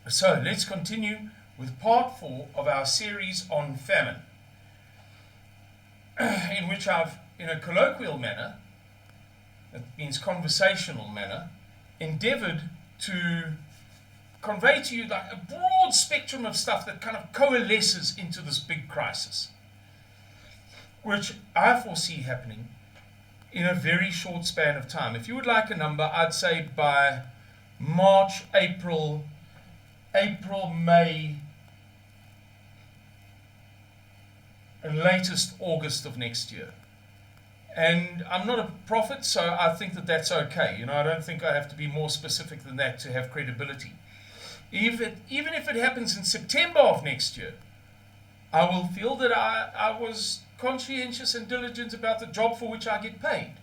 So let's continue with part 4 of our series on famine, in which I've, in a colloquial manner, that means conversational manner, endeavored to convey to you like a broad spectrum of stuff that kind of coalesces into this big crisis, which I foresee happening in a very short span of time. If you would like a number, I'd say by March, April, May, and latest August of next year. And I'm not a prophet, so I think that that's okay. I don't think I have to be more specific than that to have credibility. Even if it happens in September of next year, I will feel that I was conscientious and diligent about the job for which I get paid.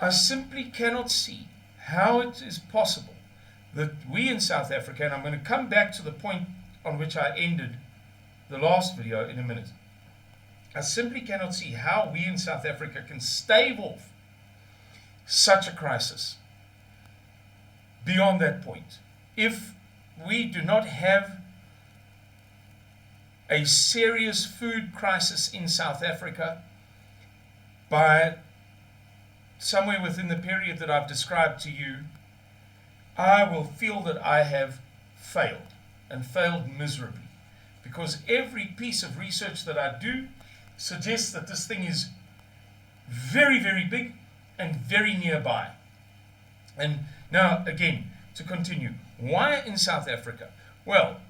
I simply cannot see how it is possible that we in South Africa, and I'm going to come back to the point on which I ended the last video in a minute. I simply cannot see how we in South Africa can stave off such a crisis beyond that point if we do not have a serious food crisis in South Africa by somewhere within the period that I've described to you. I will feel that I have failed, and failed miserably, because every piece of research that I do suggests that this thing is very, very big and very nearby. And now, again, to continue, why in South Africa? Well,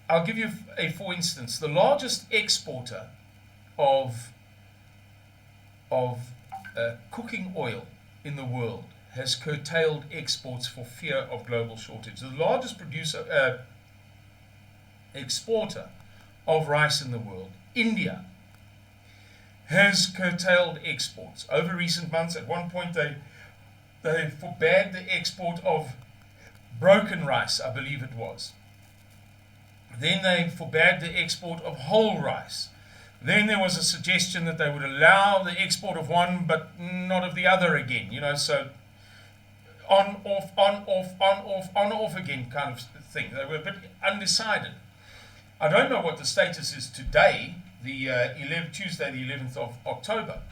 I'll give you for instance, the largest exporter of cooking oil in the world has curtailed exports for fear of global shortage. The largest exporter of rice in the world, India, has curtailed exports over recent months. At one point they forbade the export of broken rice, I believe it was. Then they forbade the export of whole rice. Then there was a suggestion that they would allow the export of one but not of the other again, so on, off, on, off, on, off, on, off again kind of thing. They were a bit undecided. I don't know what the status is today, Tuesday the 11th of October,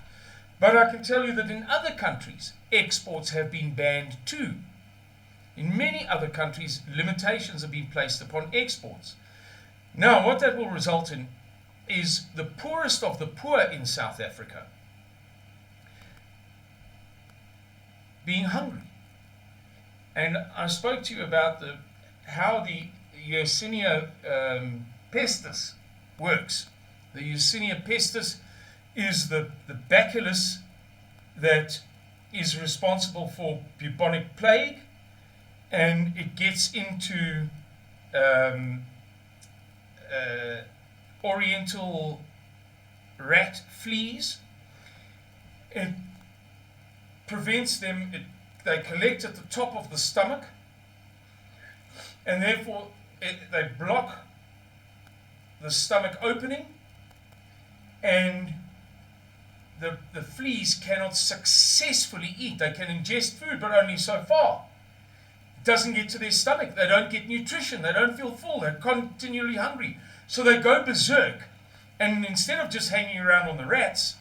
but I can tell you that in other countries, exports have been banned too. In many other countries, limitations have been placed upon exports. Now, what that will result in is the poorest of the poor in South Africa being hungry. And I spoke to you about how the Yersinia pestis works. The Yersinia pestis is the bacillus that is responsible for bubonic plague, and it gets into oriental rat fleas. It prevents them, they collect at the top of the stomach, and therefore they block the stomach opening, and the fleas cannot successfully eat. They can ingest food, but only so far. It doesn't get to their stomach. They don't get nutrition. They don't feel full. They're continually hungry. So they go berserk, and instead of just hanging around on the rats,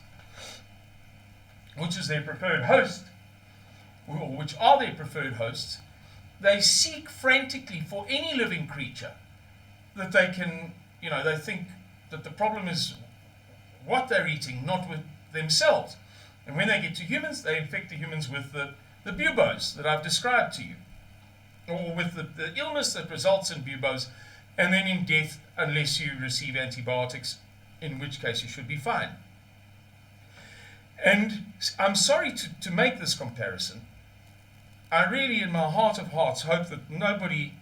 which is their preferred host, or which are their preferred hosts, they seek frantically for any living creature that they can, they think that the problem is what they're eating, not with themselves. And when they get to humans, they infect the humans with the buboes that I've described to you, or with the illness that results in buboes, and then in death unless you receive antibiotics, in which case you should be fine. And I'm sorry to make this comparison. I really, in my heart of hearts, hope that nobody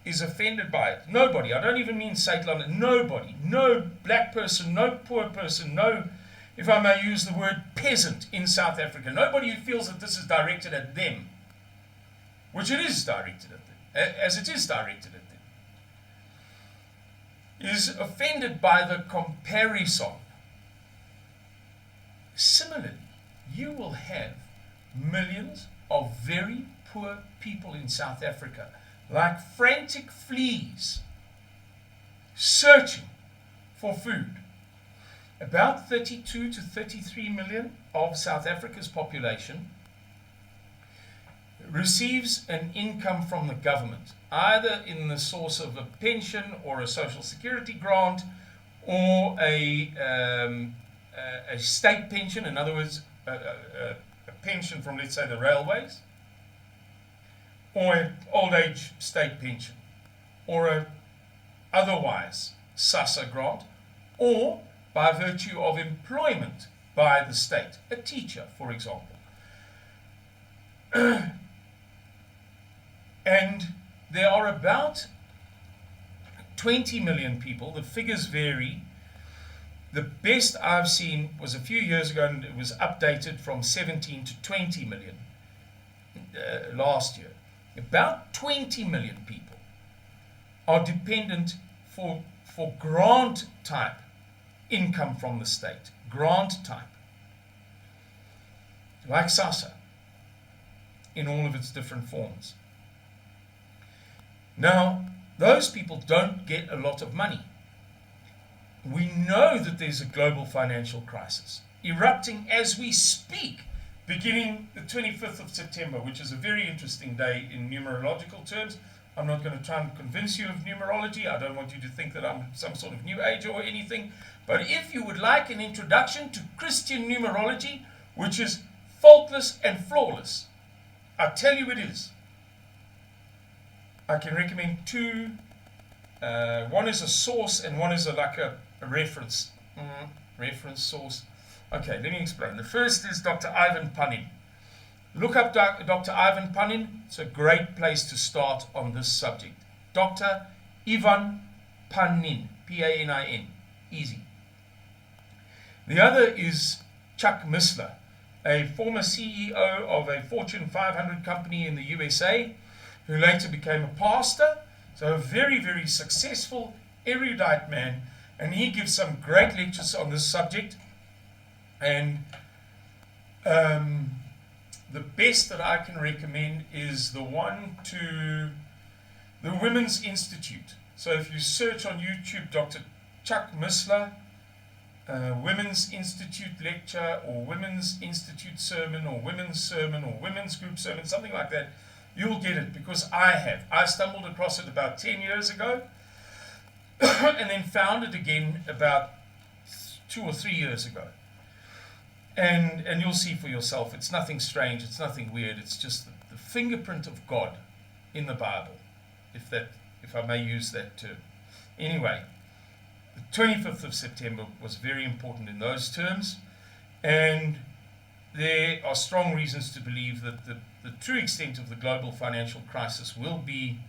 is offended by it. Nobody. I don't even mean South London. Nobody. No black person, no poor person, no, if I may use the word, peasant in South Africa. Nobody who feels that this is directed at them, which it is directed at them, as it is directed at them, is offended by the comparison. Similarly, you will have millions of very poor people in South Africa, like frantic fleas, searching for food. About 32 to 33 million of South Africa's population receives an income from the government, either in the source of a pension or a social security grant, or a state pension, in other words, a pension from, let's say, the railways, or an old age state pension, or a otherwise SASSA grant, or by virtue of employment by the state, a teacher, for example. And there are about 20 million people. The figures vary. The best I've seen was a few years ago, and it was updated from 17 to 20 million last year. About 20 million people are dependent for grant type income from the state, grant type, like SASSA, in all of its different forms. Now, those people don't get a lot of money. We know that there's a global financial crisis erupting as we speak, beginning the 25th of September, which is a very interesting day in numerological terms. I'm not going to try and convince you of numerology. I don't want you to think that I'm some sort of new age or anything. But if you would like an introduction to Christian numerology, which is faultless and flawless, I tell you it is. I can recommend two. One is a source and one is like a reference. Reference source. Okay, let me explain. The first is Dr. Ivan Panin. Look up Dr. Ivan Panin. It's a great place to start on this subject. Dr. Ivan Panin. Panin. Easy. The other is Chuck Missler, a former CEO of a Fortune 500 company in the USA, who later became a pastor. So a very, very successful, erudite man. And he gives some great lectures on this subject. And the best that I can recommend is the one to the Women's Institute. So if you search on YouTube, Dr. Chuck Missler, Women's Institute lecture, or Women's Institute sermon, or Women's Group sermon, something like that, you'll get it, because I stumbled across it about 10 years ago, and then found it again about 2 or 3 years ago. And you'll see for yourself, it's nothing strange, it's nothing weird, it's just the fingerprint of God in the Bible, if I may use that term. Anyway, the 25th of September was very important in those terms, and there are strong reasons to believe that the true extent of the global financial crisis will be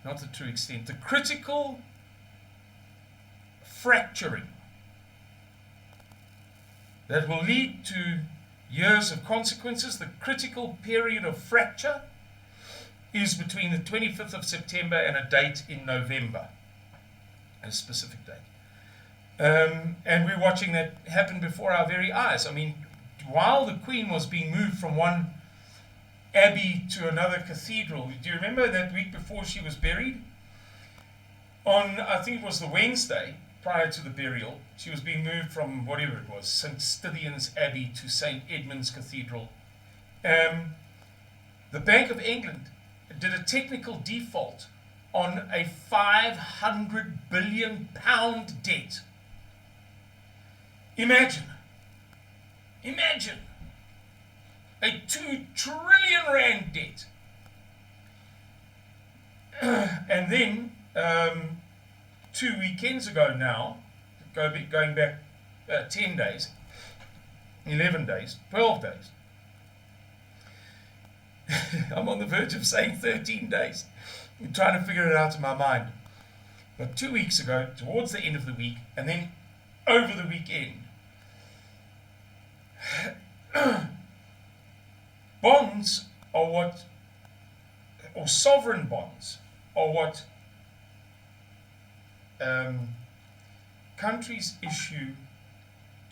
not the true extent, the critical fracturing that will lead to years of consequences. The critical period of fracture is between the 25th of September and a date in November, a specific date. And we're watching that happen before our very eyes. I mean, while the Queen was being moved from one abbey to another cathedral, do you remember that week before she was buried? On, I think it was the Wednesday prior to the burial, she was being moved from whatever it was, St. Stithian's Abbey to St. Edmund's Cathedral. The Bank of England did a technical default on a £500 billion debt. Imagine a 2 trillion rand debt. And then 2 weekends ago now, going back 10 days, 11 days, 12 days. I'm on the verge of saying 13 days. I'm trying to figure it out in my mind. But 2 weeks ago, towards the end of the week, and then over the weekend, bonds are what, or sovereign bonds are what countries issue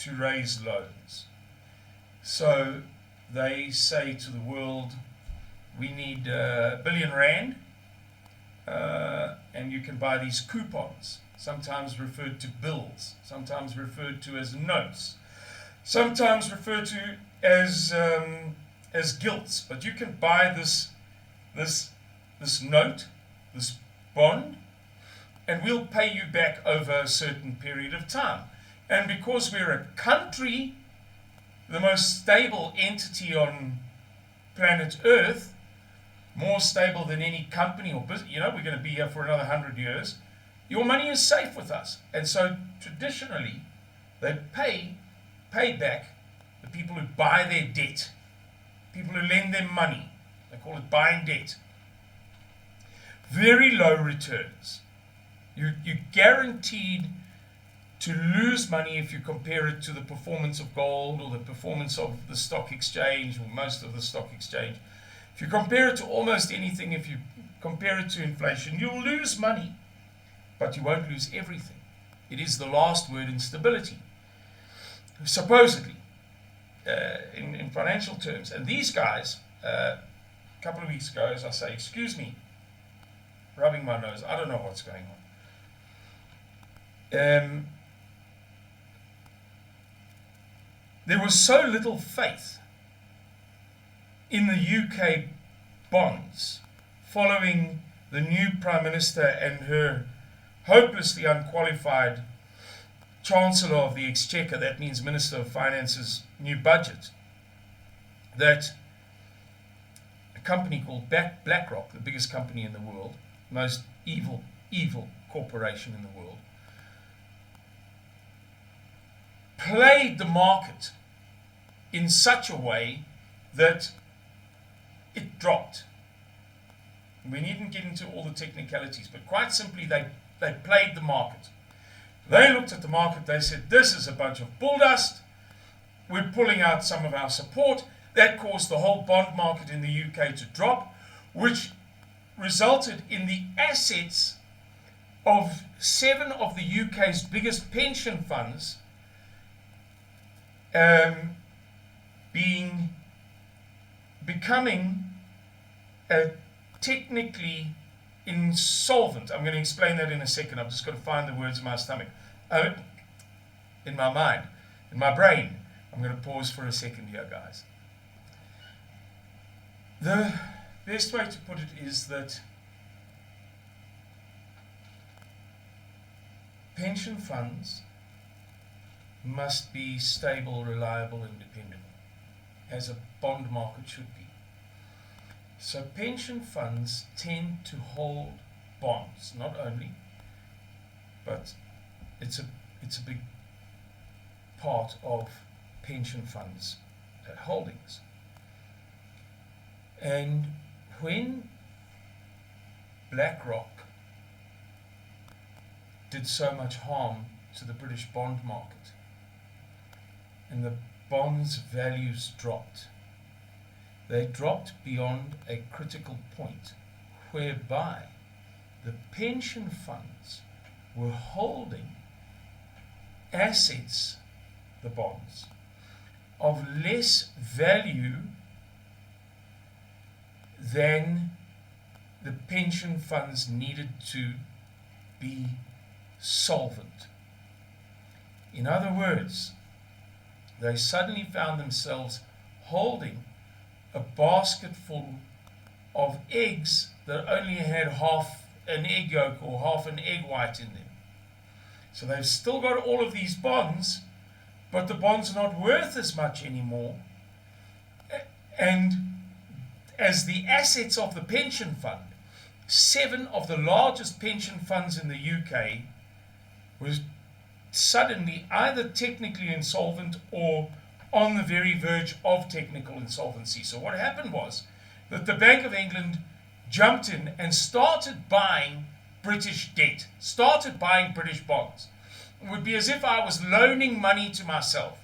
to raise loans. So they say to the world, we need R1 billion, and you can buy these coupons, sometimes referred to bills, sometimes referred to as notes, sometimes referred to as gilts. But you can buy this note, this bond, and we'll pay you back over a certain period of time. And because we're a country, the most stable entity on planet Earth, more stable than any company or business, we're going to be here for another 100 years, your money is safe with us. And so traditionally, they pay back the people who buy their debt, people who lend them money. They call it buying debt. Very low returns. You're guaranteed to lose money if you compare it to the performance of gold or the performance of the stock exchange or most of the stock exchange. If you compare it to almost anything, if you compare it to inflation, you'll lose money, but you won't lose everything. It is the last word in stability, supposedly, in financial terms. And these guys, a couple of weeks ago, as I say, excuse me, rubbing my nose, I don't know what's going on. There was so little faith in the UK bonds following the new Prime Minister and her hopelessly unqualified Chancellor of the Exchequer, that means Minister of Finance's new budget, that a company called BlackRock, the biggest company in the world, most evil corporation in the world, played the market in such a way that it dropped. We needn't get into all the technicalities, but quite simply, they played the market. They looked at the market, they said, this is a bunch of bull dust, we're pulling out some of our support. That caused the whole bond market in the UK to drop, which resulted in the assets of 7 of the UK's biggest pension funds becoming technically insolvent. I'm going to explain that in a second. I've just got to find the words in my stomach, in my mind, in my brain. I'm going to pause for a second here, guys. The best way to put it is that pension funds must be stable, reliable, and dependable, as a bond market should be. So pension funds tend to hold bonds, not only, but it's a big part of pension funds holdings. And when BlackRock did so much harm to the British bond market, and the bonds' values dropped, they dropped beyond a critical point whereby the pension funds were holding assets, the bonds, of less value than the pension funds needed to be solvent. In other words, they suddenly found themselves holding a basket full of eggs that only had half an egg yolk or half an egg white in them. So they've still got all of these bonds, but the bonds are not worth as much anymore. And as the assets of the pension fund, 7 of the largest pension funds in the UK was suddenly either technically insolvent or on the very verge of technical insolvency. So what happened was that the Bank of England jumped in and started buying British debt, started buying British bonds. It would be as if I was loaning money to myself.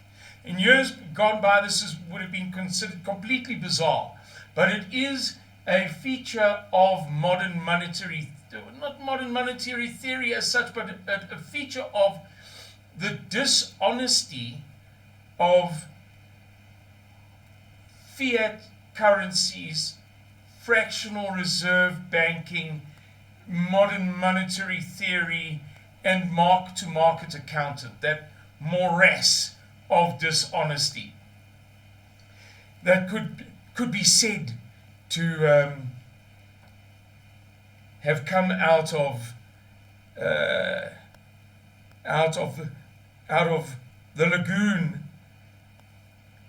In years gone by, this would have been considered completely bizarre, but it is a feature of modern monetary, not modern monetary theory as such, but a feature of the dishonesty of fiat currencies, fractional reserve banking, modern monetary theory, and mark-to-market accountant, that morass of dishonesty that could be said to have come out of the lagoon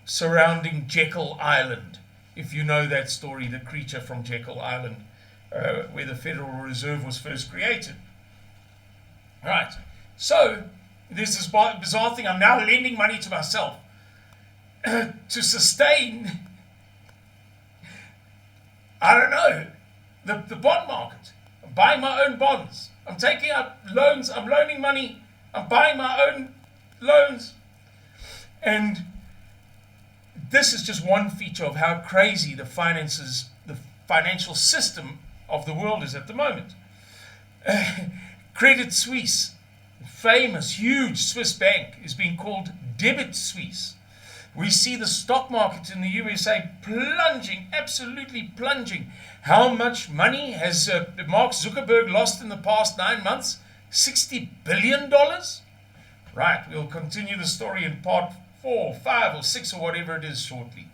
surrounding Jekyll Island. If you know that story, the creature from Jekyll Island, where the Federal Reserve was first created. Right. So there's this bizarre thing. I'm now lending money to myself to sustain, I don't know, the bond market. I'm buying my own bonds. I'm taking out loans. I'm loaning money. I'm buying my own loans. And this is just one feature of how crazy the financial system of the world is at the moment. Credit Suisse, famous, huge Swiss bank, is being called Debit Suisse. We see the stock market in the USA plunging, absolutely plunging. How much money has Mark Zuckerberg lost in the past 9 months? $60 billion? Right, we'll continue the story in part 4, 5, or 6, or whatever it is shortly.